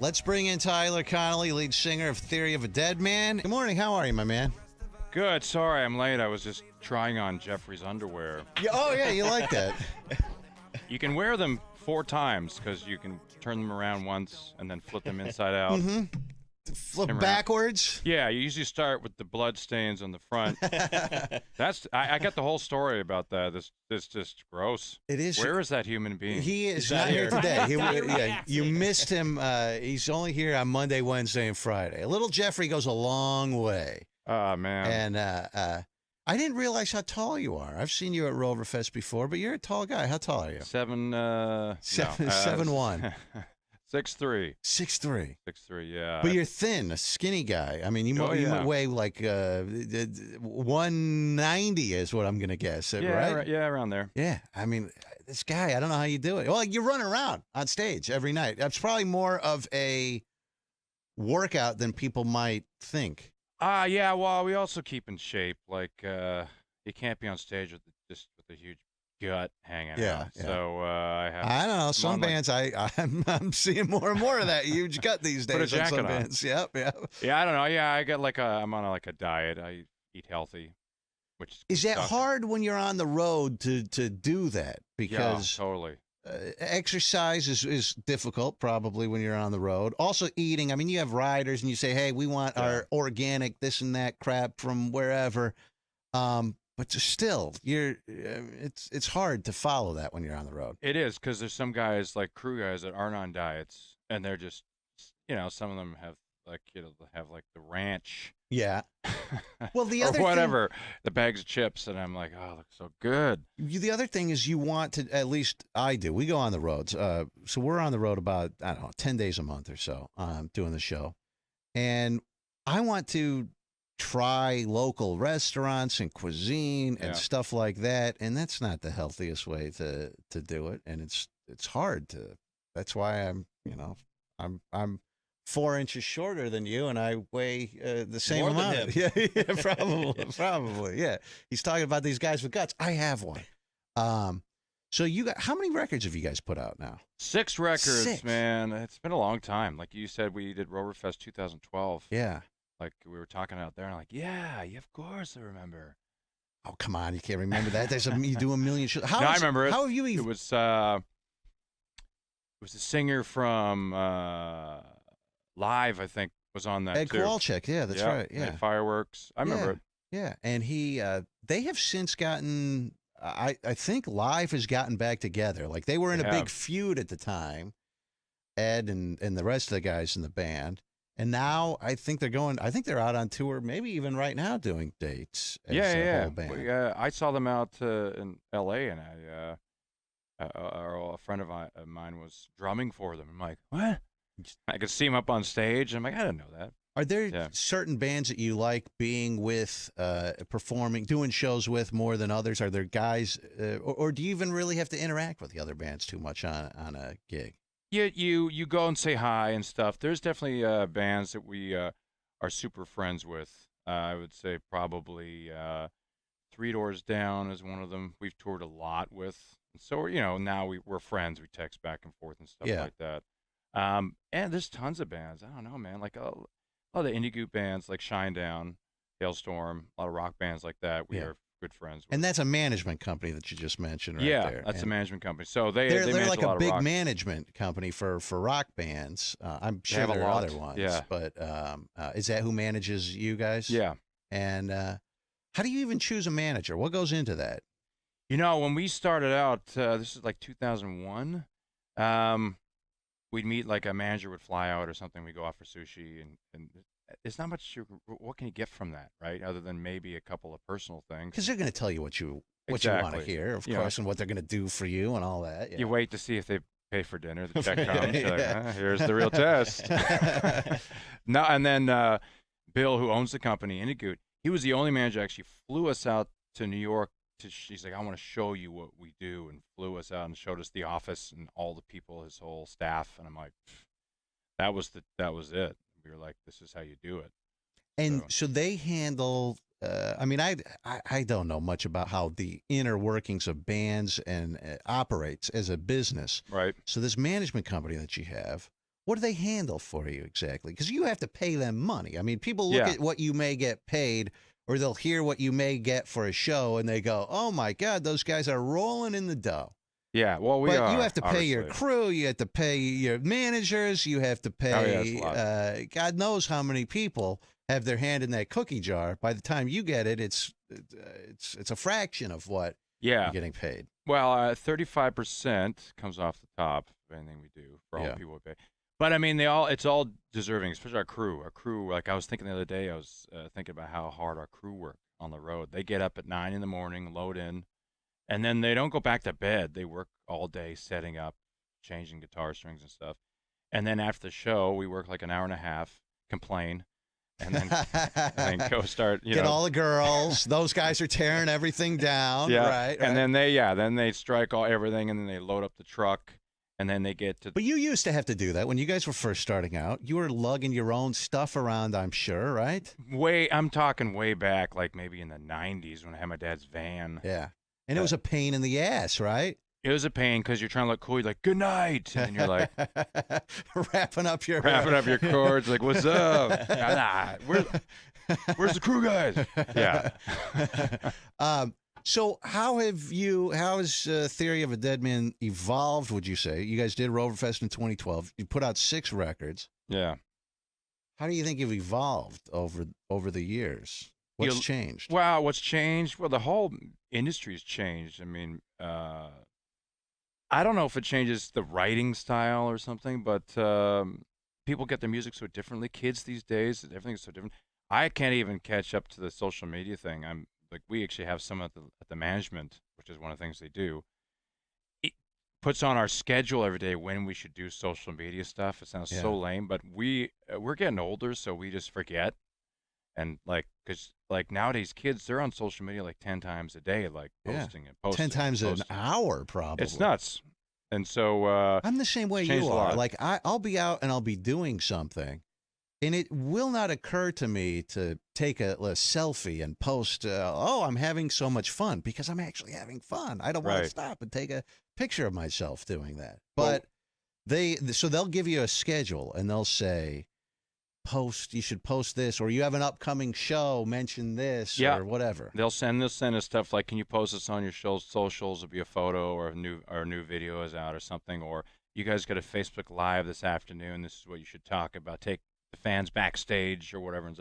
Let's bring in Tyler Connoly, lead singer of Theory of a Deadman. Good morning. How are you, my man? Good. Sorry I'm late. I was just trying on Jeffrey's underwear. Yeah, you like that. You can wear them 4 times because you can turn them around once and then flip them inside out. Flip backwards. Yeah, you usually start with the blood stains on the front. I got the whole story about that. This just gross. It is. Where is that human being? He is not here today. You missed him. He's only here on Monday, Wednesday, and Friday. Little Jeffrey goes a long way. Oh, man. And I didn't realize how tall you are. I've seen you at Rover Fest before, but you're a tall guy. How tall are you? 7'1". 6'3". 6'3". 6'3", yeah. But you're thin, a skinny guy. I mean, you weigh like 190 is what I'm going to guess, right? Yeah, around there. Yeah, I mean, this guy, I don't know how you do it. Well, you run around on stage every night. That's probably more of a workout than people might think. Yeah, well, we also keep in shape. Like, you can't be on stage with a huge gut hanging out. Yeah. So I don't know. Some bands, I'm seeing more and more of that huge gut these days. Put a jacket on. Bands. Yep. Yeah, I don't know. Yeah, I got I'm on a diet. I eat healthy, which is that hard when you're on the road to do that? Because yeah, totally. Exercise is difficult probably when you're on the road. Also eating. I mean, you have riders and you say, hey, we want our organic this and that crap from wherever. But still, it's hard to follow that when you're on the road. It is, because there's some guys, like crew guys, that aren't on diets, and they're just, some of them have the ranch. Yeah. Well, the other or whatever, the bags of chips, and I'm like, oh, it looks so good. The other thing is you want to, at least I do. We go on the roads, so we're on the road about 10 days a month or so, doing the show, and I want to try local restaurants and cuisine and stuff like that, and that's not the healthiest way to do it, and it's hard to. That's why I'm 4 inches shorter than you, and I weigh the same More amount. than him. Yeah, probably. Yeah, he's talking about these guys with guts. I have one. So you got how many records have you guys put out now? 6 records, man. It's been a long time. Like you said, we did Rover Fest 2012. Yeah. Like we were talking out there, and I'm like, yeah, of course I remember. Oh, come on, you can't remember that. You do a million shows. No, I remember it. How have you even? It was a singer from Live, I think, was on that Ed too. Kowalczyk, yeah, that's right. Yeah, Fireworks. I remember it. Yeah, and they have since gotten. I think Live has gotten back together. Like they were in a big feud at the time, Ed and the rest of the guys in the band. And now I think they're out on tour, maybe even right now doing dates. As a whole band. I saw them out in L.A. and a friend of mine was drumming for them. I'm like, what? I could see him up on stage. I'm like, I didn't know that. Are there certain bands that you like being with, performing, doing shows with more than others? Are there guys, or do you even really have to interact with the other bands too much on a gig? You go and say hi and stuff. There's definitely bands that we are super friends with. I would say probably Three Doors Down is one of them. We've toured a lot with. And so now we're friends. We text back and forth and stuff like that. And there's tons of bands. I don't know, man. Like a lot of the indie goop bands like Shinedown, Hailstorm, a lot of rock bands like that. We are good friends with. And that's a management company that you just mentioned right there. Yeah, that's a management company. So they're like a big management company for rock bands. I'm sure there are other ones. Yeah. But is that who manages you guys? Yeah. And how do you even choose a manager? What goes into that? When we started out, this is like 2001, we'd meet, like a manager would fly out or something. We'd go out for sushi, and it's not much. What can you get from that, right? Other than maybe a couple of personal things. Because they're going to tell you what you want to hear, of course, and what they're going to do for you and all that. Yeah. You wait to see if they pay for dinner. The check comes. You're like, here's the real test. No, and then Bill, who owns the company, Indigoot, he was the only manager who actually flew us out to New York. He's like, I want to show you what we do, and flew us out and showed us the office and all the people, his whole staff. And I'm like, that was it. We were like, this is how you do it. And so they handle. I mean, I don't know much about how the inner workings of bands and operates as a business. Right. So this management company that you have, what do they handle for you exactly? Because you have to pay them money. I mean, people look Yeah. at what you may get paid, or they'll hear what you may get for a show, and they go, "Oh my God, those guys are rolling in the dough." Yeah, well, we But are. you have to pay your obviously. crew, you have to pay your managers, you have to pay. it's a lot. God knows how many people have their hand in that cookie jar. By the time you get it, it's a fraction of what Yeah. you're getting paid. Well, 35% comes off the top of anything we do for all the people we pay. But I mean, it's all deserving, especially our crew. Our crew, like I was thinking the other day, I was thinking about how hard our crew work on the road. They get up at 9 in the morning, load in, and then they don't go back to bed. They work all day setting up, changing guitar strings and stuff. And then after the show, we work like an hour and a half, complain, and then go start. Get all the girls. Those guys are tearing everything down. Yeah, right. And then they strike everything, and then they load up the truck, and then they get to. But you used to have to do that when you guys were first starting out. You were lugging your own stuff around, I'm sure, right? I'm talking way back, like maybe in the 90s when I had my dad's van. Yeah. And it was a pain in the ass, right? It was a pain because you're trying to look cool. You're like, good night. And then you're like, wrapping up your cords. Like, what's up? Nah, where's the crew guys? Yeah. So how has Theory of a Deadman evolved, would you say? You guys did Roverfest in 2012. You put out 6 records. Yeah. How do you think you've evolved over the years? What's changed? Wow, what's changed? Well, the whole industry's changed. I mean, I don't know if it changes the writing style or something, but people get their music so differently. Kids these days, everything's so different. I can't even catch up to the social media thing. I'm like, we actually have some at the management, which is one of the things they do. It puts on our schedule every day when we should do social media stuff. It sounds so lame, but we're getting older, so we just forget. And because nowadays kids, they're on social media like 10 times a day, like posting and posting. 10 times an hour, probably. It's nuts. And so I'm the same way you are. Like I'll be out and I'll be doing something, and it will not occur to me to take a selfie and post. I'm having so much fun, because I'm actually having fun. I don't want to stop and take a picture of myself doing that. But they'll give you a schedule and they'll say, you should post this, or you have an upcoming show, mention this, or whatever. They'll send us stuff like, can you post this on your socials? It'll be a photo, or a new video is out or something, or you guys got a Facebook Live this afternoon. This is what you should talk about. Take the fans backstage or whatever,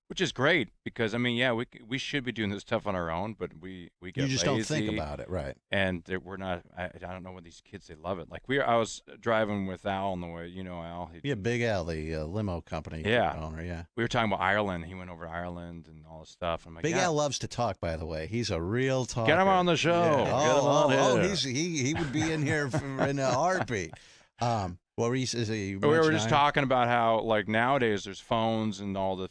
which is great, because I mean, we should be doing this stuff on our own, but we get you just lazy, don't think about it, right? And we're not. I don't know what these kids, they love it. Like I was driving with Al on the way. You know Al. Big Al, the limo company owner. Yeah. We were talking about Ireland. He went over to Ireland and all this stuff. I'm like, Big Al loves to talk. By the way, he's a real talker. Get him on the show. Yeah. Get him on here. He would be in here in a heartbeat. What were you saying? We were just talking about how nowadays there's phones and all the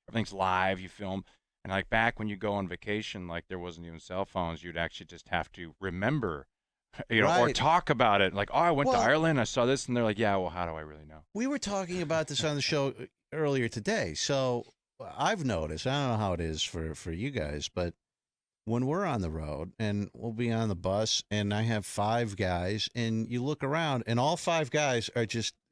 everything's live, you film. And back when you go on vacation, there wasn't even cell phones. You'd actually just have to remember, or talk about it. I went to Ireland, I saw this, and they're like, yeah, well, how do I really know? We were talking about this on the show earlier today. So I've noticed, I don't know how it is for you guys, but when we're on the road and we'll be on the bus and I have 5 guys, and you look around and all 5 guys are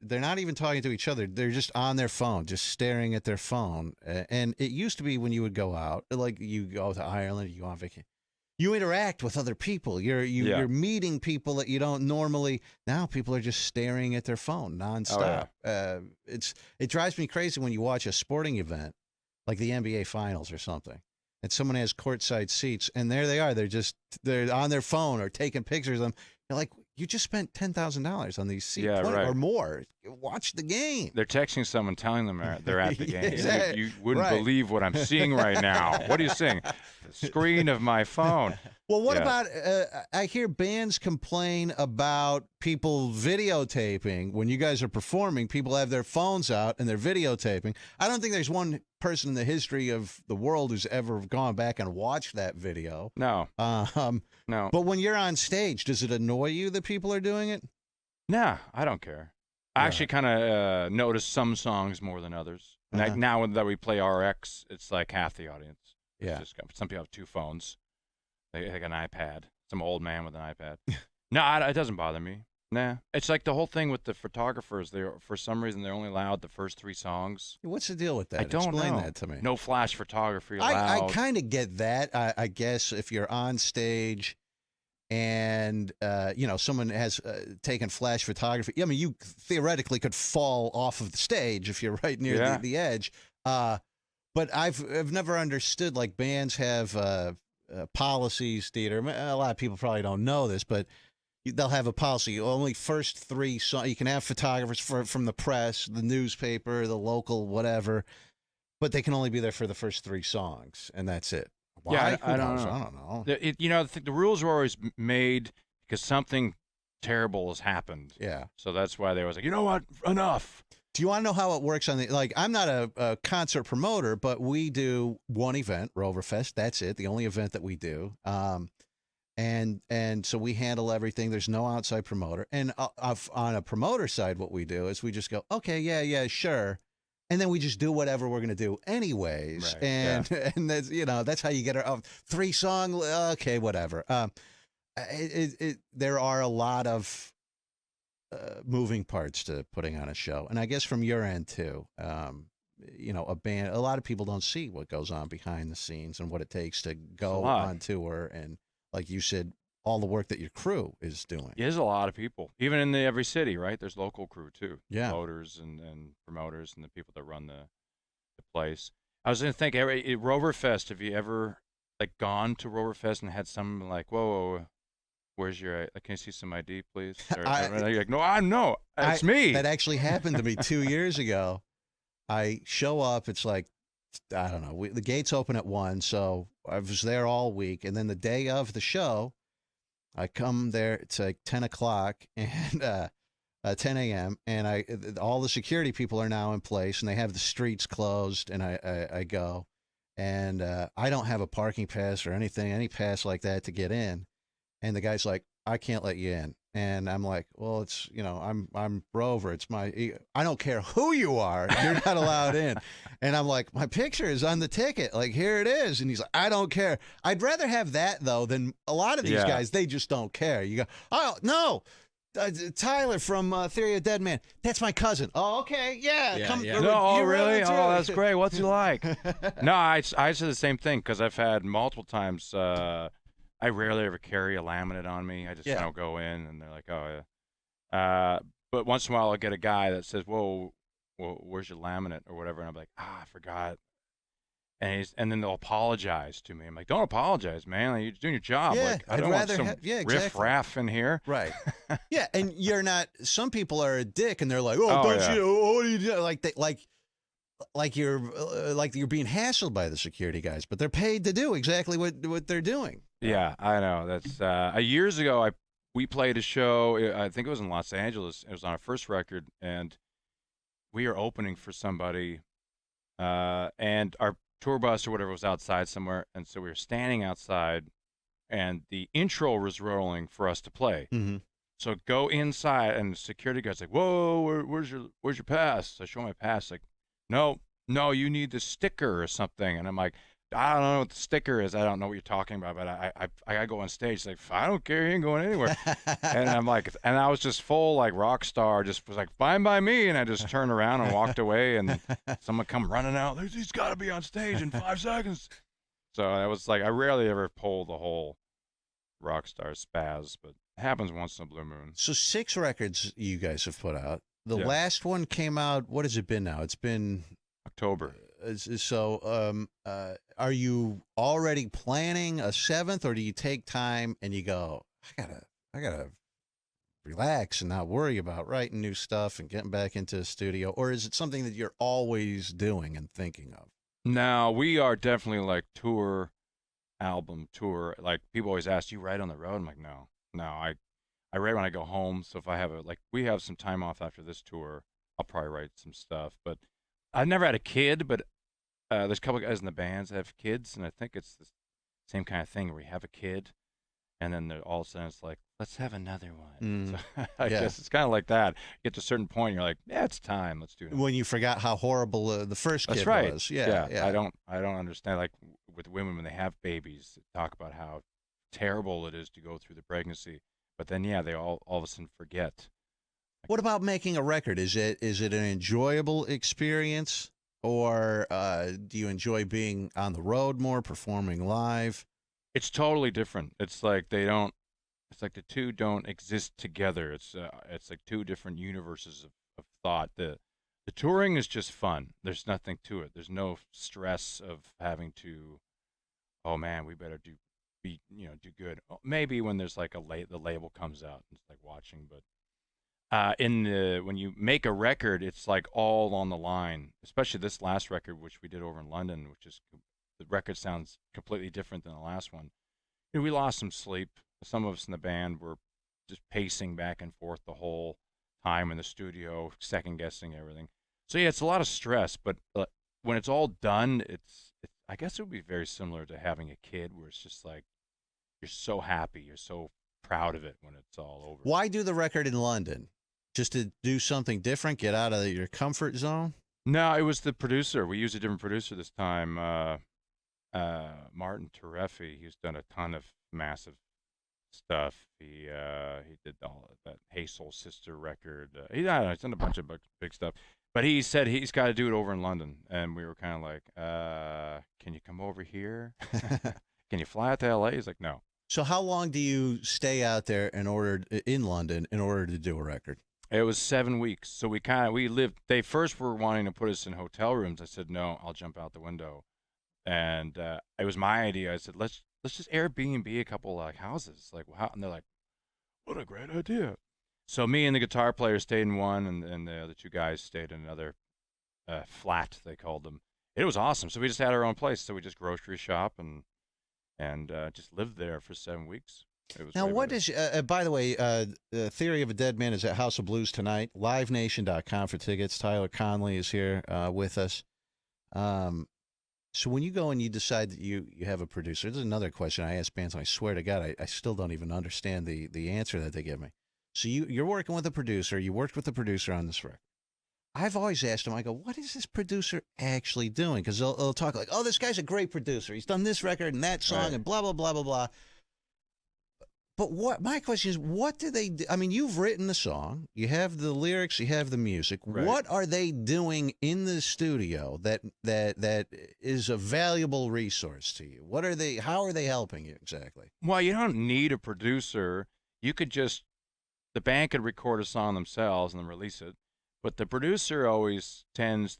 they're not even talking to each other. They're just on their phone, just staring at their phone. And it used to be when you would go out, like you go to Ireland, you go on vacation, you interact with other people. You're meeting people that you don't normally. Now people are just staring at their phone nonstop. Oh, yeah. It drives me crazy when you watch a sporting event like the NBA Finals or something, and someone has courtside seats, and there they are. They're on their phone or taking pictures of them. You're like, you just spent $10,000 on these seats, or more. Watch the game. They're texting someone, telling them they're at the game. Exactly. You wouldn't believe what I'm seeing right now. What are you seeing? The screen of my phone. Well, what about, I hear bands complain about people videotaping. When you guys are performing, people have their phones out and they're videotaping. I don't think there's one person in the history of the world who's ever gone back and watched that video. No. No. But when you're on stage, does it annoy you that people are doing it? Nah, I don't care. I actually kind of notice some songs more than others. Now that we play RX, it's like half the audience. Some people have 2 phones. They got an iPad. Some old man with an iPad. No, it doesn't bother me. Nah, it's like the whole thing with the photographers. For some reason they're only allowed the first 3 songs. What's the deal with I that? don't Explain know. that to me. No flash photography I allowed. kind of get that. I guess if you're on stage and someone has taken flash photography, I mean, you theoretically could fall off of the stage if you're right near Yeah. the edge. But I've never understood, like, bands have policies, theater. A lot of people probably don't know this, but they'll have a policy. Only first 3 songs. You can have photographers from the press, the newspaper, the local, whatever, but they can only be there for the first 3 songs, and that's it. Why? Yeah, Who I don't knows? know. I don't know. The rules were always made because something terrible has happened. Yeah. So that's why they was like, you know what, enough. Do you want to know how it works on the, like, I'm not a concert promoter, but we do one event, Rover Fest. That's it. The only event that we do. And so we handle everything. There's no outside promoter. And on a promoter side, what we do is we just go, okay, yeah, sure. And then we just do whatever we're going to do anyways. Right, And and that's, that's how you get our 3 song. Okay, whatever. There are a lot of moving parts to putting on a show. And I guess from your end too, a band, a lot of people don't see what goes on behind the scenes and what it takes to go on tour. And like you said, all the work that your crew is doing. Yeah, there's a lot of people, even in every city, right? There's local crew too. Yeah. Promoters and promoters and the people that run the place. I was going to think, Rover Fest, have you ever like gone to Rover Fest and had someone like, whoa, where's your, can you see some ID, please? Or, you're like, no, it's me. That actually happened to me 2 years ago. I show up, it's like, I don't know, the gates open at 1, so I was there all week. And then the day of the show, I come there, it's like 10 o'clock and 10 a.m. And all the security people are now in place and they have the streets closed. And I go and I don't have a parking pass or anything, any pass like that to get in. And the guy's like, I can't let you in. And I'm like, well, it's, I'm Rover. It's I don't care who you are. You're not allowed in. And I'm like, my picture is on the ticket. Like, here it is. And he's like, I don't care. I'd rather have that, though, than a lot of these guys. They just don't care. You go, oh, no. Tyler from Theory of Deadman. That's my cousin. Oh, okay. Yeah. Come, No, oh, really? Oh, that's great. What's he like? No, I say the same thing because I've had multiple times. I rarely ever carry a laminate on me. I just don't go in, and they're like, oh, yeah. But once in a while, I'll get a guy that says, whoa, where's your laminate or whatever, and I'm like, I forgot. And then they'll apologize to me. I'm like, don't apologize, man. Like, you're doing your job. Yeah, like, I don't want some riff-raff in here. Right. Yeah, and you're not. Some people are a dick, and they're like, oh, don't you? What do you do? Like you're being hassled by the security guys, but they're paid to do exactly what they're doing. Yeah, I know. That's years ago. We played a show. I think it was in Los Angeles. It was on our first record, and we were opening for somebody, and our tour bus or whatever was outside somewhere, and so we were standing outside, and the intro was rolling for us to play. Mm-hmm. So go inside, and the security guy's like, "Whoa, where's your pass?" So I show my pass, like, "No, you need the sticker or something," and I'm like, I don't know what the sticker is. I don't know what you're talking about, but I gotta go on stage. Like, I don't care. He ain't going anywhere. And I'm like, and I was just full like rock star. Just was like, fine by me. And I just turned around and walked away. And someone come running out. He's got to be on stage in 5 seconds. So I was like, I rarely ever pull the whole rock star spaz, but it happens once in a blue moon. So 6 records you guys have put out. The last one came out. What has it been now? It's been October. So, are you already planning a 7th, or do you take time and you go, I gotta relax and not worry about writing new stuff and getting back into the studio, or is it something that you're always doing and thinking of? No, we are definitely like album tour. Like people always ask, you write on the road? I'm like, no, I write when I go home. So if I have we have some time off after this tour, I'll probably write some stuff. But I've never had a kid, but there's a couple of guys in the bands that have kids, and I think it's the same kind of thing where you have a kid, and then all of a sudden it's like, let's have another one. So I guess it's kind of like that. You get to a certain point, and you're like, yeah, it's time. Let's do it. When you forgot how horrible the first kid was. Yeah. I don't understand, like with women when they have babies, talk about how terrible it is to go through the pregnancy. But then, yeah, they all of a sudden forget. What about making a record? Is it an enjoyable experience, or do you enjoy being on the road more, performing live? It's totally different. It's like they don't. It's like the two don't exist together. It's like two different universes of thought. The touring is just fun. There's nothing to it. There's no stress of having to. Oh man, we better do good. Maybe when there's like the label comes out, it's like watching. But when you make a record, it's like all on the line. Especially this last record, which we did over in London, which is the record sounds completely different than the last one. We lost some sleep. Some of us in the band were just pacing back and forth the whole time in the studio, second guessing everything. So yeah, it's a lot of stress, but when it's all done, I guess it would be very similar to having a kid, where it's just like you're so happy, you're so proud of it when it's all over. Why do the record in London? Just to do something different, get out of your comfort zone? No, it was the producer. We used a different producer this time, Martin Tereffi. He's done a ton of massive stuff. He did all of that Hey Soul Sister record. He's done a bunch of big stuff. But he said he's got to do it over in London, and we were kind of like, "Can you come over here? Can you fly out to LA?" He's like, "No." So how long do you stay out there in London in order to do a record? It was 7 weeks. So we lived. They first were wanting to put us in hotel rooms. I said, "No, I'll jump out the window." And it was my idea. I said, "Let's just Airbnb a couple like houses." Like, wow. And they're like, "What a great idea." So me and the guitar player stayed in one, and the other two guys stayed in another flat, they called them. It was awesome. So we just had our own place. So we just grocery shop and just lived there for 7 weeks. It was Now, way what better. is, by the way, the Theory of a Deadman is at House of Blues tonight. LiveNation.com for tickets. Tyler Connoly is here with us. So when you go and you decide that you have a producer, this is another question I ask bands, and I swear to God, I still don't even understand the answer that they give me. So you're working with a producer. You worked with a producer on this record. I've always asked them, I go, what is this producer actually doing? Because they'll talk like, oh, this guy's a great producer. He's done this record and that song Right. and blah, blah, blah, blah, blah. But my question is, what do they do? I mean, you've written the song, you have the lyrics, you have the music. Right. What are they doing in the studio that is a valuable resource to you? How are they helping you exactly? Well, you don't need a producer. You could the band could record a song themselves and then release it. But the producer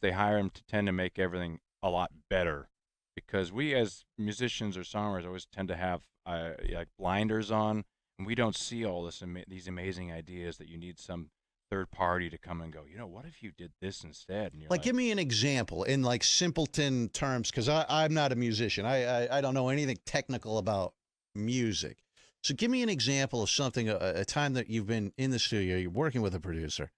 they hire him to tend to make everything a lot better, because we as musicians or songwriters always tend to have like blinders on, and we don't see all these amazing ideas that you need some third party to come and go, what if you did this instead? And you're Like, give me an example in like simpleton terms, because I'm not a musician. I don't know anything technical about music. So give me an example of something, a time that you've been in the studio, you're working with a producer,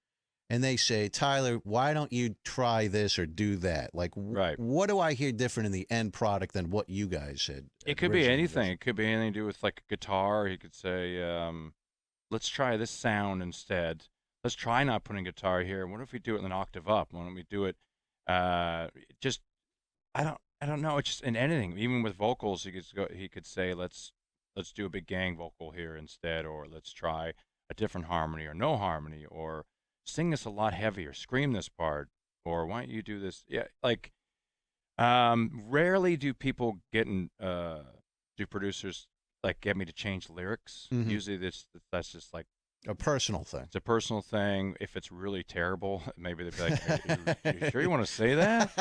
and they say, Tyler, why don't you try this or do that? Like, Right. what do I hear different in the end product than what you guys had? It could be anything. It could be anything to do with like a guitar. He could say, let's try this sound instead. Let's try not putting guitar here. What if we do it an octave up? Why don't we do it just I don't know. It's just in anything. Even with vocals, he could say, let's do a big gang vocal here instead, or let's try a different harmony or no harmony, or sing this a lot heavier, scream this part, or why don't you do this? Yeah, like rarely do people do producers like get me to change lyrics. Mhm. Usually that's just like A personal thing. it's a personal thing. If it's really terrible, maybe they'd be like, "Are you sure you want to say that?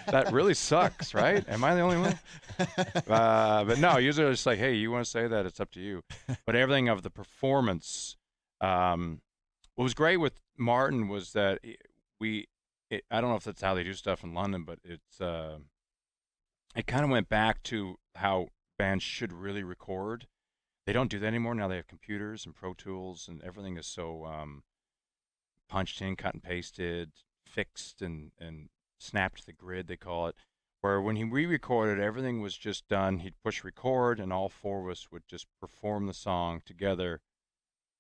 That really sucks, right? Am I the only one?" But no, usually it's like, "Hey, you want to say that? It's up to you." But everything of the performance, what was great with Martin was that I don't know if that's how they do stuff in London, but it kind of went back to how bands should really record. They don't do that anymore. Now they have computers and Pro Tools, and everything is so punched in, cut and pasted, fixed, and snapped to the grid, they call it. Where when he re-recorded, everything was just done. He'd push record, and all four of us would just perform the song together.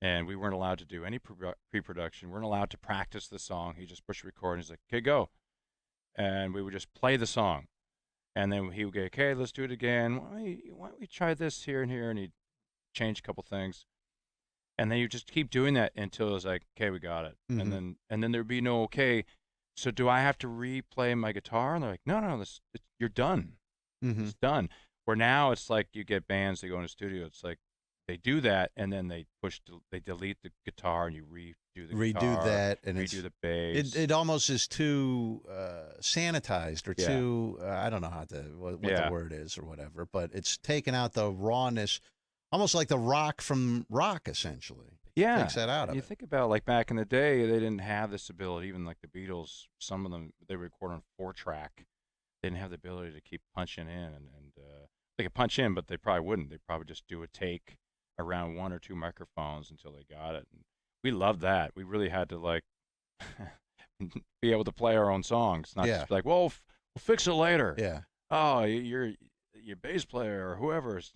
And we weren't allowed to do any pre-production. We weren't allowed to practice the song. He just pushed record, and he's like, "Okay, go." And we would just play the song. And then he would go, "Okay, let's do it again. Why don't we try this here and here?" And he'd change a couple things. And then you just keep doing that until it's like, okay, we got it. Mhm. And then there'd be no, okay, so do I have to replay my guitar? And they're like, no, you're done. Mhm. It's done. Where now it's like you get bands that go in the studio. It's like they do that and then they delete the guitar and you redo the Redo guitar, that, and redo the it bass. it almost is too sanitized or Yeah. too I don't know what the Yeah. word is or whatever, but it's taken out the rawness, almost like the rock from rock, essentially. Yeah. Takes that out And of you it. think about like back in the day, they didn't have this ability. Even like the Beatles, some of them they record on 4-track. They didn't have the ability to keep punching in, and they could punch in, but they probably wouldn't. They'd probably just do a take around 1 or 2 microphones until they got it. And we loved that. We really had to like be able to play our own songs, not Yeah. just be like, well, we'll fix it later. Yeah. Oh, your bass player or whoever is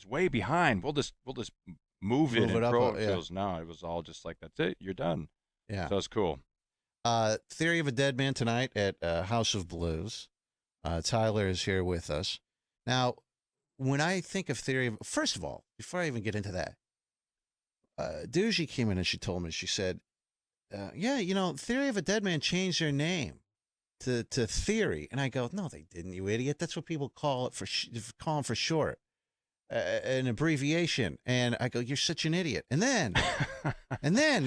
way behind. We'll just move it Move in it up, Pro yeah. Tools. No, it was all just like, that's it. You're done. Yeah. So it's cool. Theory of a Deadman tonight at House of Blues. Tyler is here with us. Now, when I think of first of all, before I even get into that, Doogie came in and she told me, she said, yeah, Theory of a Deadman changed their name to Theory. And I go, no, they didn't, you idiot. That's what people call it call 'em for short, an abbreviation. And I go, you're such an idiot. And then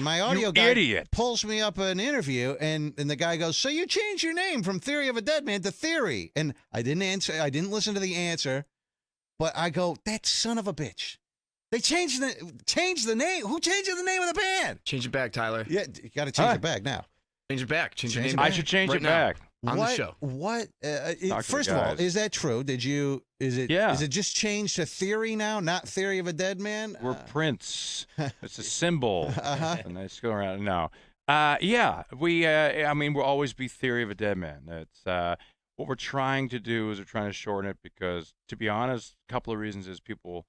my audio guy idiot. pulls me up an interview, and the guy goes, so you changed your name from Theory of a Deadman to Theory. And I didn't answer. I didn't listen to the answer, but I go, that son of a bitch. They changed the name. Who changes the name of the band? Change it back, Tyler. Yeah, you got to change it back now. Change it back. Change your Change name it back. I should change right it now. back. On the show. What? Talk to First the of all, guys. is that true? Is it? Yeah. Is it just changed to Theory now, not Theory of a Deadman? We're Prince. It's a symbol. Uh-huh. And they just go around. No. Yeah. We'll always be Theory of a Deadman. It's what we're trying to do is we're trying to shorten it because, to be honest, a couple of reasons is people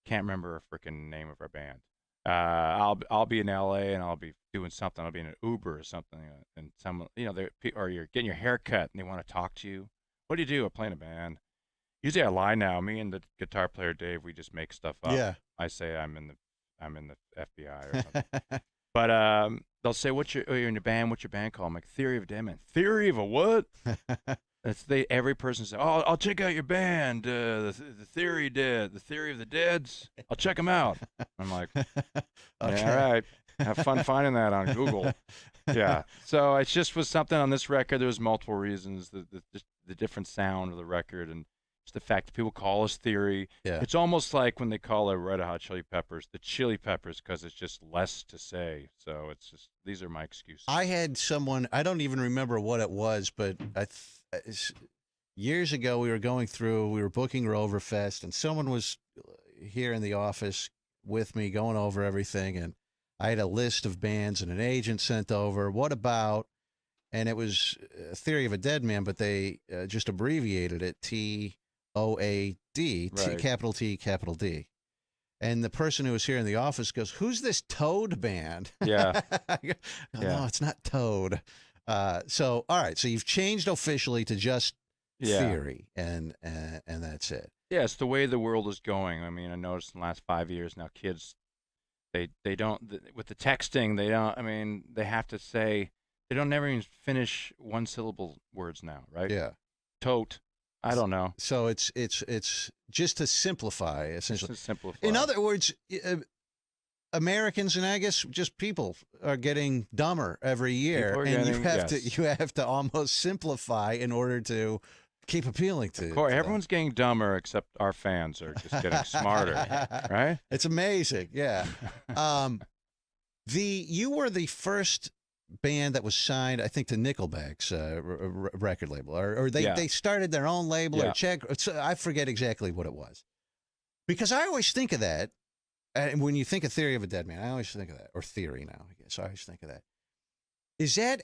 can't remember a freaking name of our band. I'll be in LA and I'll be doing something. I'll be in an Uber or something, and someone, or you're getting your hair cut and they want to talk to you. What do you do? I play in a band. Usually I lie now. Me and the guitar player Dave, we just make stuff up. Yeah. I say I'm in the FBI or something. But they'll say, you're in your band? What's your band called? I'm like, Theory of a Deadman. Theory of a what? Every person says, oh, I'll check out your band. The Theory of the Deads. I'll check them out. I'm like, Okay. yeah, all right. Have fun finding that on Google. Yeah. So it just was something on this record. There was multiple reasons. The different sound of the record and just the fact that people call us Theory. Yeah. It's almost like when they call it Red Hot Chili Peppers, the Chili Peppers, because it's just less to say. So it's just, these are my excuses. I had someone, I don't even remember what it was, but years ago we were booking Rover Fest, and someone was here in the office with me going over everything, and I had a list of bands and an agent sent over. What about, and it was Theory of a Deadman, but they just abbreviated it TOAD, Right. capital T, capital D. And the person who was here in the office goes, who's this Toad band? Yeah. No, Yeah. it's not Toad. So, all right. So you've changed officially to just Yeah. Theory, and that's it. Yeah, it's the way the world is going. I mean, I noticed in the last 5 years now, kids, they don't, with the texting, they have to say, they don't never even finish one syllable words now, right? Yeah. Tote. I don't know. So it's just to simplify, essentially. Just to simplify. In other words, Americans, and I guess just people, are getting dumber every year, People are and getting- you have to almost simplify in order to keep appealing to. Corey, to them. everyone's getting dumber except our fans are just getting smarter, right? It's amazing, yeah. You were the first band that was signed, I think, to Nickelback's record label, or Yeah. they started their own label, Yeah. or check. I forget exactly what it was, because I always think of that. And when you think of Theory of a Deadman, I always think of that, or Theory now, I guess. I always think of that. Is that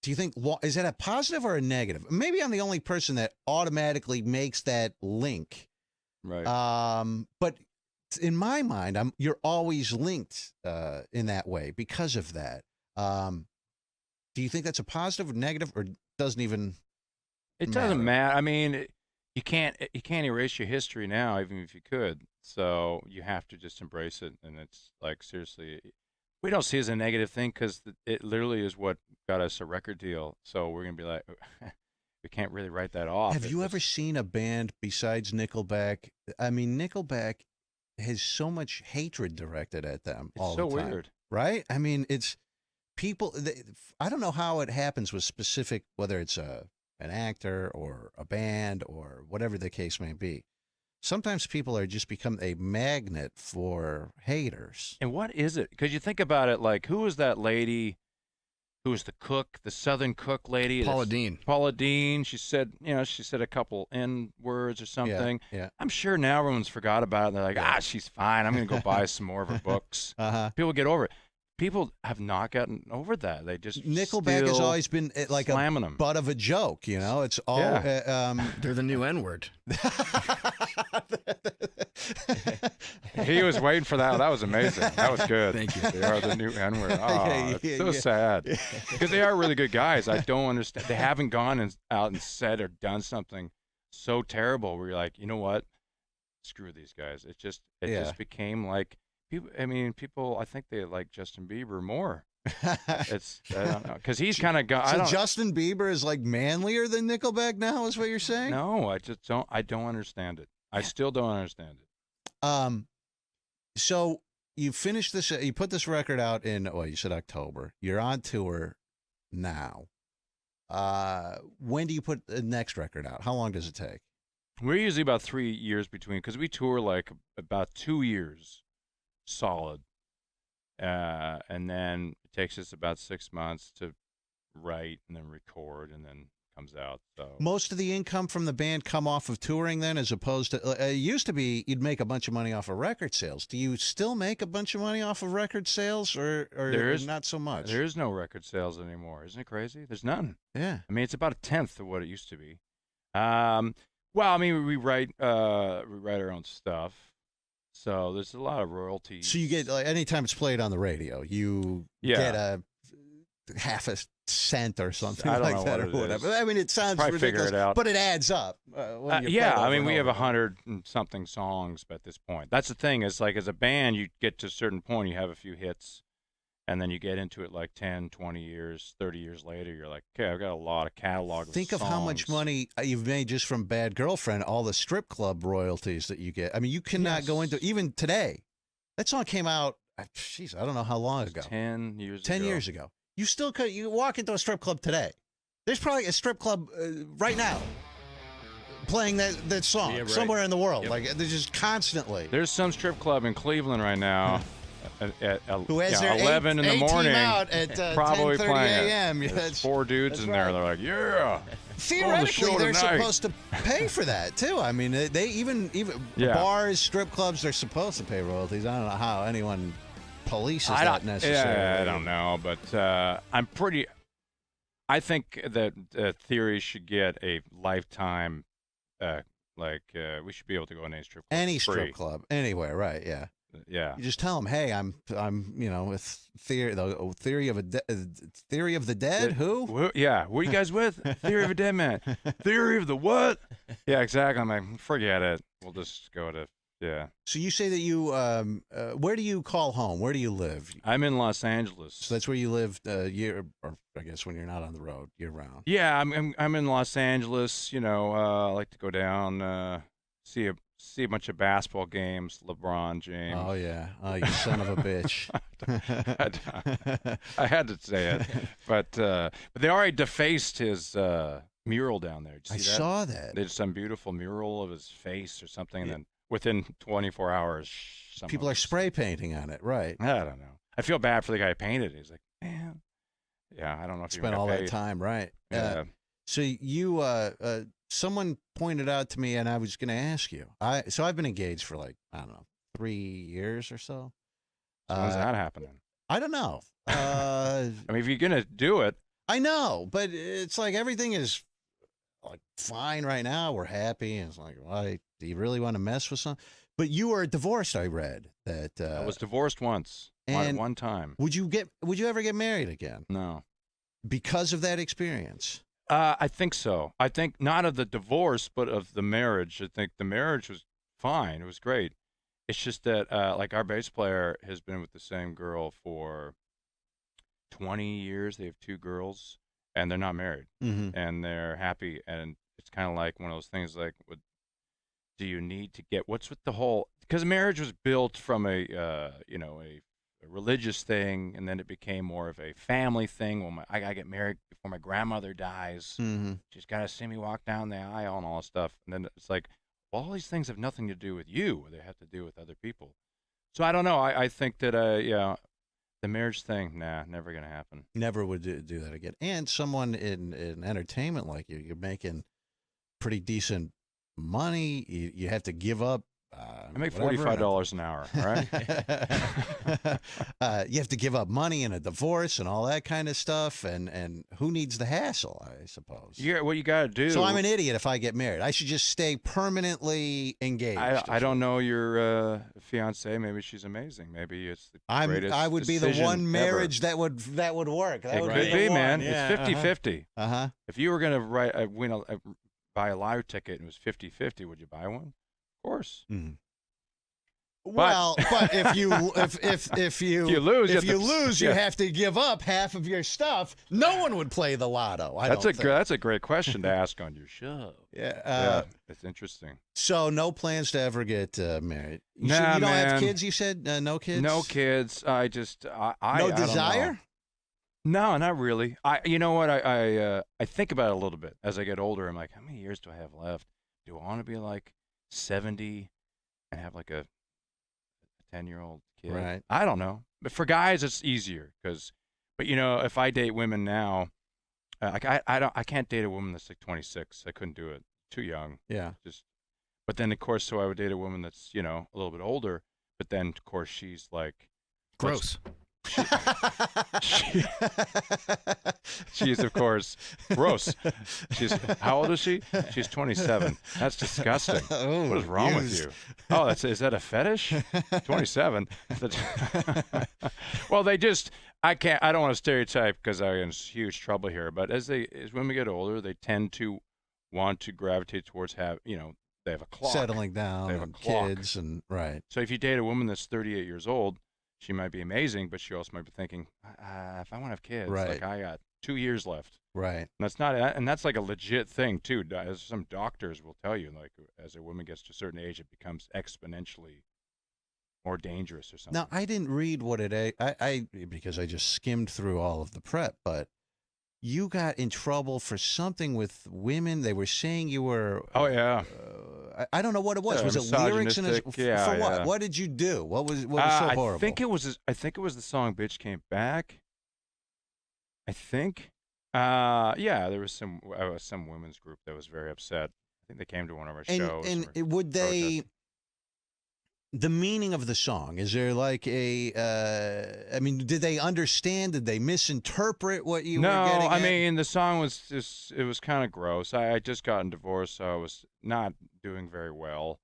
do you think, is that a positive or a negative? Maybe I'm the only person that automatically makes that link. Right. But in my mind, you're always linked in that way because of that. Do you think that's a positive or negative, or doesn't even? It doesn't matter. I mean, you can't erase your history now, even if you could. So you have to just embrace it, and it's like seriously, we don't see it as a negative thing because it literally is what got us a record deal. So we're gonna be like, we can't really write that off. Have you ever seen a band besides Nickelback? I mean, Nickelback has so much hatred directed at them It's all so the time, weird. right? I mean, it's people. I don't know how it happens with specific, whether it's an actor or a band or whatever the case may be. Sometimes people are just become a magnet for haters. And what is it? Because you think about it, like who was that lady? Who was the cook, the Southern cook lady? Paula Deen. Paula Deen. She said a couple N words or something. Yeah. I'm sure now everyone's forgot about it. And they're like, she's fine. I'm going to go buy some more of her books. People get over it. People have not gotten over that. They just Nickelback has always been like a them. butt of a joke. You know, it's all. They're the new N-word. He was waiting for that. That was amazing. That was good. Thank you. They are the new N-word. Oh, it's so sad. Because they are really good guys. I don't understand. They haven't gone out and said or done something so terrible where you're like, you know what? Screw these guys. It just became like people. I think they like Justin Bieber more. I don't know because he's kind of gone. So Justin Bieber is like manlier than Nickelback now, is what you're saying? No, I just don't. I don't understand it. I still don't understand it. So you finished this. You put this record out in you said October. You're on tour now. When do you put the next record out? How long does it take? We're usually about 3 years between because we tour like about 2 years solid, and then it takes us about 6 months to write and then record and then comes out. So most of the income from the band come off of touring then, as opposed to it used to be you'd make a bunch of money off of record sales. Do you still make a bunch of money off of record sales, or not so much? There is no record sales anymore. Isn't it crazy? There's none. Yeah. I mean, it's about 1/10 of what it used to be. Well, I mean, we write our own stuff. So there's a lot of royalties. So you get anytime it's played on the radio, you get a half a cent or something like that or whatever. I mean, it sounds probably ridiculous, figure it out. but it adds up. I mean, we have 100 and something songs at this point. That's the thing. Is like as a band, you get to a certain point, you have a few hits, and then you get into it like 10, 20 years, 30 years later, you're like, okay, I've got a lot of catalog of Think of songs. how much money you've made just from Bad Girlfriend, all the strip club royalties that you get. I mean, you cannot go into, even today, that song came out, I don't know how long ago. 10 years 10 years ago. You still could, you walk into a strip club today. There's probably a strip club right now playing that song somewhere in the world. Yep. Like, they're just constantly. There's some strip club in Cleveland right now. Who has their 11 in the morning, out at probably 10:30 playing a.m. There's 4 dudes in there. They're like, yeah. Theoretically, they're supposed to pay for that too. I mean, they even bars, strip clubs, they're supposed to pay royalties. I don't know how anyone polices that necessarily. Yeah, I don't know, but I think that Theory should get a lifetime. We should be able to go in any strip club. Any strip club, anywhere, right? Yeah. Yeah. You just tell them, hey, I'm with Theory of the Dead. Who? Yeah. What are you guys with? Theory of a Deadman. Theory of the what? Yeah, exactly. I'm like, forget it. We'll just go to So you say that you where do you call home? Where do you live? I'm in Los Angeles. So that's where you live year, or I guess when you're not on the road year round. Yeah, I'm in Los Angeles. I like to go down see a bunch of basketball games. LeBron James. Oh yeah, you son of a bitch. I had to say it, but they already defaced his mural down there. Did you see that? Saw that. They did some beautiful mural of his face or something, and then within 24 hours, people are spray painting on it. Right. I don't know. I feel bad for the guy who painted it. He's like, man. Yeah, I don't know if you spent all that time, right? Yeah. So you, someone pointed out to me, and I was going to ask you. So I've been engaged for 3 years or so. When's that happening? I don't know. I mean, if you're going to do it. I know, but it's like everything is fine right now. We're happy. And it's like, why do you really want to mess with some? But you were divorced, I read. That I was divorced once. And one time. Would you ever get married again? No. Because of that experience? I think so. I think not of the divorce, but of the marriage. I think the marriage was fine. It was great. It's just that like our bass player has been with the same girl for 20 years. They have 2 girls, and they're not married, Mm-hmm. and they're happy. And it's kind of like one of those things like, do you need to get what's with the whole? Because marriage was built from a religious thing, and then it became more of a family thing. Well, I gotta get married before my grandmother dies. Mm-hmm. She's gotta see me walk down the aisle and all this stuff. And then it's like, well, all these things have nothing to do with you. They have to do with other people. So I don't know. I think that the marriage thing, nah, never gonna happen. Never would do that again. And someone in entertainment like you, you're making pretty decent money. You have to give up. I make whatever, $45 an hour. All right. You have to give up money in a divorce and all that kind of stuff. And who needs the hassle, I suppose. Yeah, what you gotta do. So I'm an idiot if I get married. I should just stay permanently engaged. I don't know your fiance. Maybe she's amazing. Maybe it's the greatest I would be the decision one marriage ever. that would work. That It would could the be, one. man. Yeah, It's 50-50. Uh-huh. If you were gonna buy a lottery ticket and it was 50-50, would you buy one? Of course. Mm-hmm. Well, but if you lose, you have to give up half of your stuff. No one would play the lotto. That's a great question to ask on your show. Yeah, it's interesting. So no plans to ever get married. You Nah, you don't have man. kids. You said no kids. No kids. I just No I don't know. desire. No, not really. You know what? I think about it a little bit as I get older. I'm like, how many years do I have left? Do I want to be like 70 and have like a 10-year-old kid? Right. I don't know. But for guys, it's easier but if I date women now, I can't date a woman that's like 26. I couldn't do it. Too young. Yeah. But then of course, so I would date a woman that's a little bit older. But then of course she's like Gross. She's of course gross. How old is she? She's 27. That's disgusting. Oh, what is wrong with you? Oh, is that a fetish? 27. Well, I don't want to stereotype because I'm in huge trouble here, but as women get older, they tend to want to gravitate towards they have a clock. Settling down, They have a and clock. kids, and right. So if you date a woman that's 38 years old, she might be amazing, but she also might be thinking, if I want to have kids, Right. like I got 2 years left. Right. And that's like a legit thing too. As some doctors will tell you, like as a woman gets to a certain age, it becomes exponentially more dangerous or something. Now, I didn't read what I because I just skimmed through all of the prep, but you got in trouble for something with women. They were saying you were. Oh yeah. I don't know what it was. Yeah, Was it lyrics and misogynistic. Yeah, for what? yeah. What did you do? What was so horrible? I think it was the song "Bitch Came Back." I think. Yeah, there was some women's group that was very upset. I think they came to one of our shows. And or would they? protested. The meaning of the song, is there like a? I mean, did they understand? Did they misinterpret what you were getting No, I at? mean the song was it was kind of gross. I just gotten divorced, so I was not doing very well.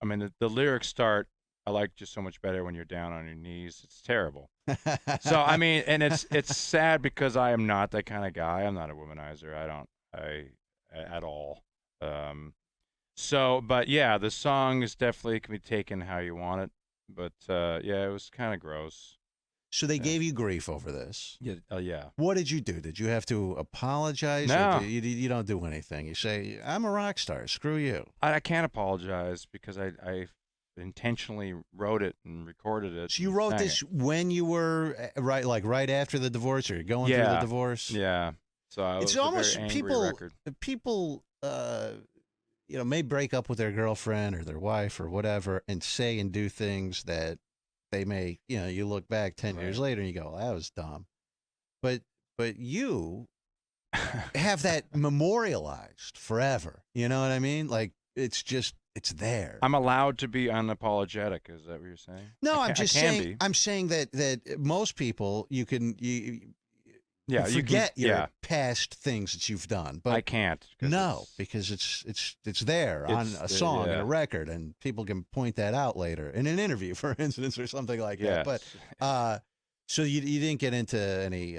I mean the lyrics start, I like you so much better when you're down on your knees. It's terrible. So I mean, and it's sad because I am not that kind of guy. I'm not a womanizer. At all. But yeah, the song is definitely can be taken how you want it. But yeah, it was kind of gross. So they gave you grief over this. Yeah. Yeah. What did you do? Did you have to apologize? No. Or you don't do anything. You say, I'm a rock star. Screw you. I can't apologize because I intentionally wrote it and recorded it. So you and wrote sang this it. when you were right after the divorce, or you're going through the divorce? Yeah. So it It's was almost a very angry record. people may break up with their girlfriend or their wife or whatever and say and do things that they may, you look back 10 years Right. later and you go, well, that was dumb. But you have that memorialized forever. You know what I mean? Like it's there. I'm allowed to be unapologetic. Is that what you're saying? No, I I'm just I can saying. be. I'm saying that most people you Yeah, you forget can, your yeah. past things that you've done, but I can't. no, because it's there on a song and yeah. a record, and people can point that out later in an interview, for instance, or something like that. Yes. But so you didn't get into any.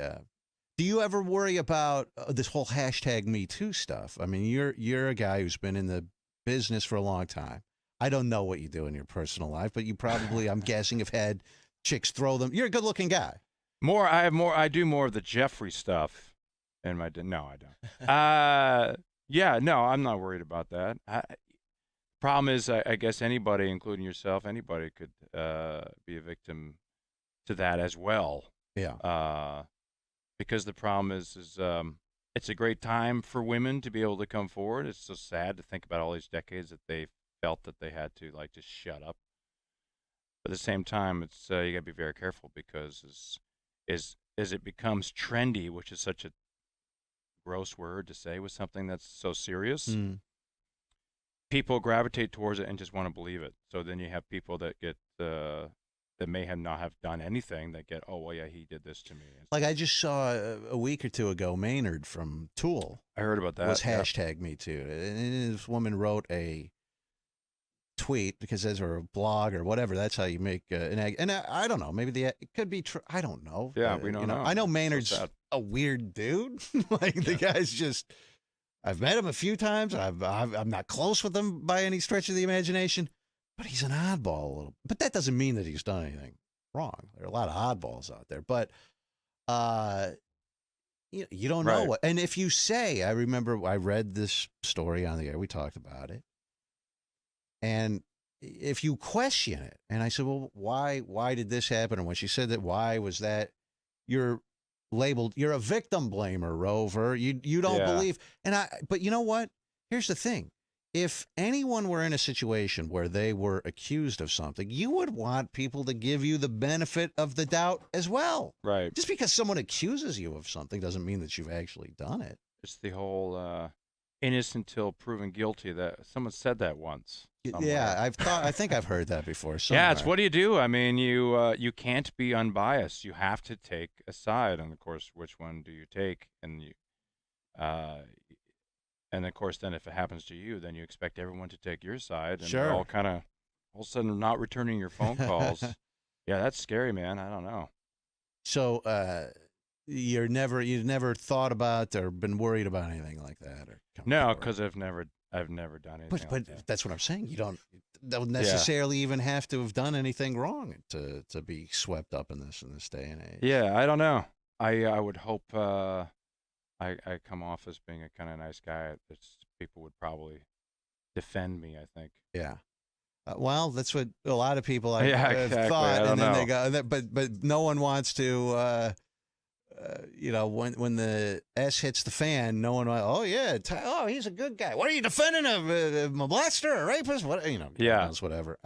Do you ever worry about this whole hashtag MeToo stuff? I mean, you're a guy who's been in the business for a long time. I don't know what you do in your personal life, but you probably, I'm guessing, have had chicks throw them. You're a good-looking guy. I do more of the Jeffrey stuff. No, I don't. Yeah, no, I'm not worried about that. Problem is, I guess anybody, including yourself, anybody could be a victim to that as well. Yeah. Because the problem is it's a great time for women to be able to come forward. It's so sad to think about all these decades that they felt that they had to like just shut up. But at the same time, it's you gotta be very careful because as it becomes trendy, which is such a gross word to say with something that's so serious, people gravitate towards it and just want to believe it. So then you have people that get that may not have done anything that get, oh well, yeah, he did this to me. Like I just saw a week or two ago, Maynard from Tool. I heard about that. Was hashtag MeToo, and this woman wrote a tweet because as or a blog or whatever. That's how you make an egg. And I don't know. Maybe it could be true. I don't know. Yeah, we don't know. I know Maynard's a weird dude. Like the guy's just. I've met him a few times. I'm not close with him by any stretch of the imagination, but he's an oddball a little. But that doesn't mean that he's done anything wrong. There are a lot of oddballs out there, but you don't know what. And if you say, I remember I read this story on the air. We talked about it, and if you question it, and I said, well, why did this happen? And when she said that, why was that? You're labeled, you're a victim blamer, Rover. You don't believe. But you know what? Here's the thing. If anyone were in a situation where they were accused of something, you would want people to give you the benefit of the doubt as well. Right. Just because someone accuses you of something doesn't mean that you've actually done it. It's the whole innocent till proven guilty. That someone said that once. Somewhere. Yeah, I think I've heard that before. Somewhere. Yeah, it's what do you do? I mean, you can't be unbiased. You have to take a side, and of course, which one do you take? And and of course, then if it happens to you, then you expect everyone to take your side, and sure. all of a sudden not returning your phone calls. Yeah, that's scary, man. I don't know. So you've never thought about or been worried about anything like that, or no, because I've never done anything. But that's what I'm saying. You don't necessarily even have to have done anything wrong to be swept up in this day and age. Yeah, I don't know. I would hope I come off as being a kind of nice guy. People would probably defend me, I think. Yeah. Well, that's what a lot of people have exactly. thought, and then they go. But no one wants to. When the S hits the fan, no one. Oh yeah, he's a good guy. What are you defending of a molester, a rapist? What knows, whatever.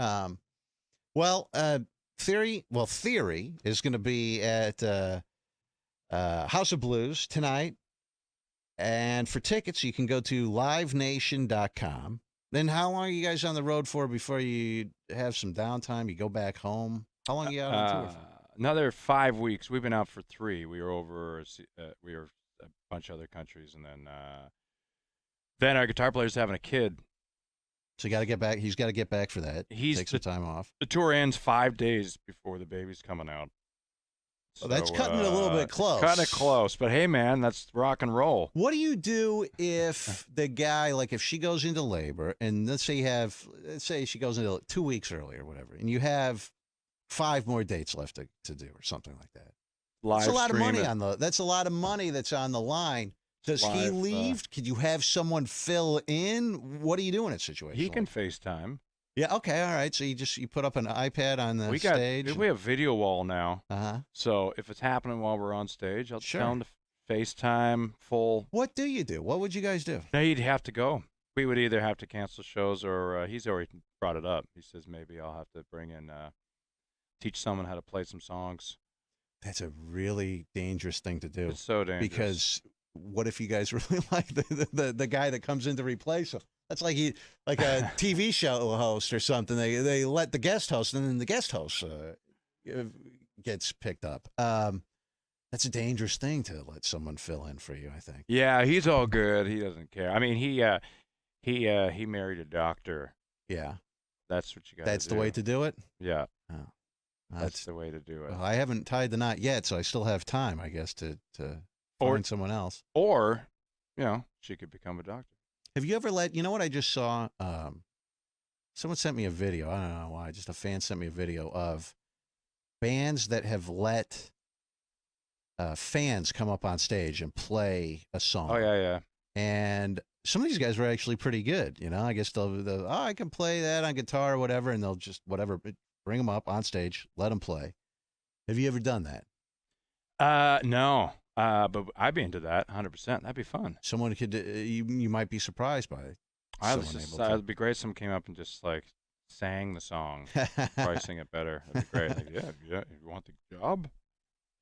Theory is going to be at House of Blues tonight, and for tickets you can go to livenation.com. Then how long are you guys on the road for before you have some downtime? You go back home. How long are you out on tour for? Another 5 weeks. We've been out for 3. We were over. We were a bunch of other countries, and then our guitar player's having a kid. So you got to get back. He's got to get back for that. Take some time off. The tour ends 5 days before the baby's coming out. So that's cutting it a little bit close. Cutting it close, but hey, man, that's rock and roll. What do you do if the guy, like, if she goes into labor, and let's say she goes into 2 weeks early or whatever, and you have 5 more dates left to do or something like that. That's a lot of money that's a lot of money that's on the line. Does he leave? Could you have someone fill in? What do you do in a situation? He can FaceTime. Yeah. Okay. All right. So you put up an iPad on the stage. We have video wall now. Uh-huh. So if it's happening while we're on stage, I'll tell him to FaceTime full. What do you do? What would you guys do? No, you'd have to go. We would either have to cancel shows or he's already brought it up. He says maybe I'll have to bring in teach someone how to play some songs. That's a really dangerous thing to do. It's so dangerous. Because what if you guys really like the guy that comes in to replace him? That's like a TV show host or something. They let the guest host, and then the guest host gets picked up. That's a dangerous thing to let someone fill in for you, I think. Yeah, he's all good. He doesn't care. I mean, he married a doctor. Yeah. That's what you got. That's the way to do it? Yeah. Oh. That's the way to do it. Well, I haven't tied the knot yet, so I still have time, I guess, to find someone else. Or, she could become a doctor. Have you ever you know what I just saw? someone sent me a video. I don't know why. Just a fan sent me a video of bands that have let fans come up on stage and play a song. Oh yeah. And some of these guys were actually pretty good. I guess I can play that on guitar or whatever, and they'll just bring them up on stage, let them play. Have you ever done that? No. But I'd be into that 100%. That'd be fun. Someone could, you might be surprised by it. It'd be great if someone came up and just like sang the song, probably sing it better. That'd be great. Like, yeah, if you want the job.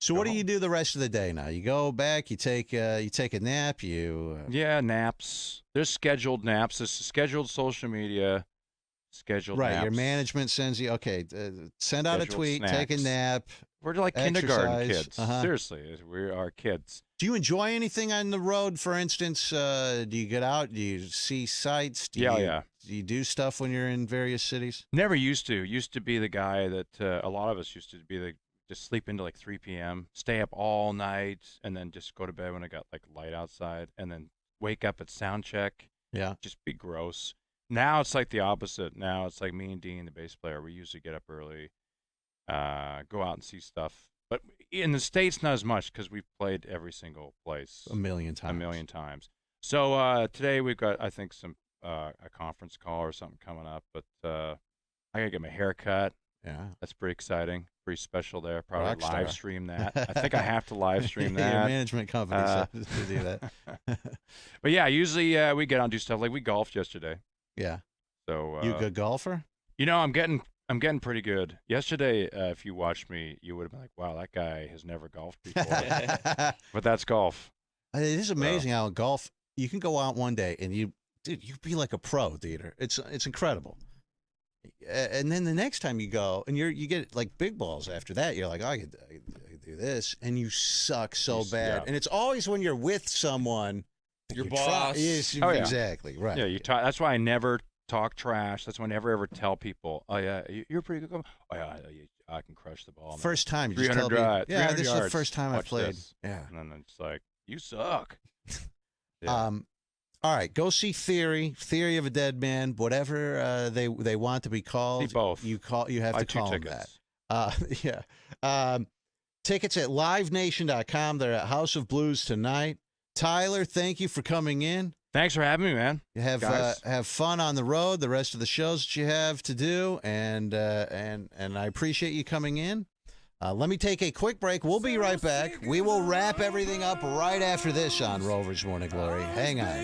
So what do you do the rest of the day now? You go back, you take a nap, Yeah, naps. There's scheduled naps. There's scheduled social media, scheduled right, naps. your management sends you, okay, send out Scheduled a tweet, snacks. take a nap. We're like kindergarten exercise. kids. Uh-huh. Seriously, we are kids. Do you enjoy anything on the road? For instance, do you get out? Do you see sights? Do you do stuff when you're in various cities? Never used to. Used to be the guy that a lot of us used to be just sleep into like 3 p.m., stay up all night, and then just go to bed when it got like light outside, and then wake up at sound check. Yeah. Just be gross. Now it's like the opposite. Now it's like me and Dean, the bass player, we usually get up early, go out and see stuff. But in the States, not as much because we've played every single place. A million times. So today we've got, I think, a conference call or something coming up. But I got to get my hair cut. Yeah. That's pretty exciting. Pretty special there. Probably Rockstar. live stream that. I think I have to live stream that. Your management company says to do that. But yeah, usually we get out and do stuff. Like we golfed yesterday. Yeah. So you a good golfer? I'm getting pretty good. Yesterday, if you watched me, you would have been like, "Wow, that guy has never golfed before." But that's golf. It is amazing how in golf you can go out one day and you'd be like a pro, Dieter. It's incredible. And then the next time you go and you get like big balls after that, you're like, oh, I could do this, and you suck so bad. Yeah. And it's always when you're with someone, Your boss. Yes, Oh, yeah. exactly right. Yeah, that's why I never talk trash. That's why I never ever tell people, "Oh yeah, you're pretty good golfer. Oh yeah, I can crush the ball." Man. First time you just 300 tell me, drive, yeah, 300 this is yards. the first time I Watch played. this. Yeah. And then it's like, you suck. Yeah. All right, go see Theory of a Deadman, whatever they want to be called. See both. You have Buy to 2 call them that. tickets. Yeah. Tickets at livenation.com. They're at House of Blues tonight. Tyler, thank you for coming in. Thanks for having me, man. You have fun on the road, the rest of the shows that you have to do, and I appreciate you coming in. Let me take a quick break. We'll be right back. We will wrap everything up right after this on Rover's Morning Glory. Hang on.